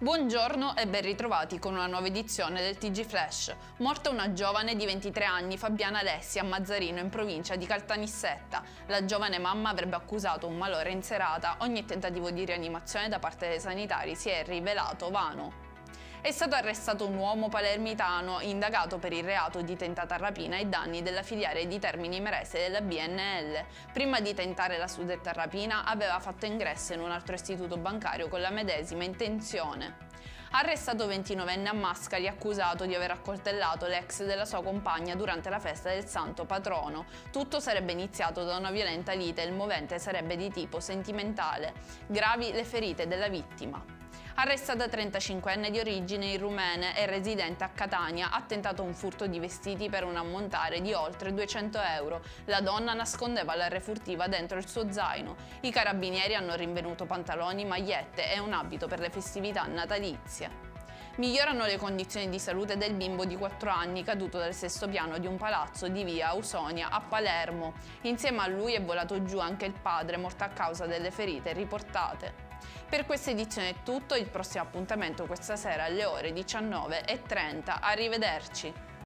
Buongiorno e ben ritrovati con una nuova edizione del TG Flash. Morta una giovane di 23 anni, Fabiana Alessi, a Mazzarino, in provincia di Caltanissetta. La giovane mamma avrebbe accusato un malore in serata. Ogni tentativo di rianimazione da parte dei sanitari si è rivelato vano. È stato arrestato un uomo palermitano indagato per il reato di tentata rapina ai danni della filiale di Termini Imerese della BNL. Prima di tentare la suddetta rapina aveva fatto ingresso in un altro istituto bancario con la medesima intenzione. Arrestato 29enne a Mascali, accusato di aver accoltellato l'ex della sua compagna durante la festa del santo patrono. Tutto sarebbe iniziato da una violenta lite e il movente sarebbe di tipo sentimentale. Gravi le ferite della vittima. Arrestata 35enne di origini rumene e residente a Catania, ha tentato un furto di vestiti per un ammontare di oltre 200 euro. La donna nascondeva la refurtiva dentro il suo zaino. I carabinieri hanno rinvenuto pantaloni, magliette e un abito per le festività natalizie. Migliorano le condizioni di salute del bimbo di 4 anni caduto dal sesto piano di un palazzo di via Ausonia a Palermo. Insieme a lui è volato giù anche il padre, morto a causa delle ferite riportate. Per questa edizione è tutto, il prossimo appuntamento questa sera alle ore 19:30. Arrivederci!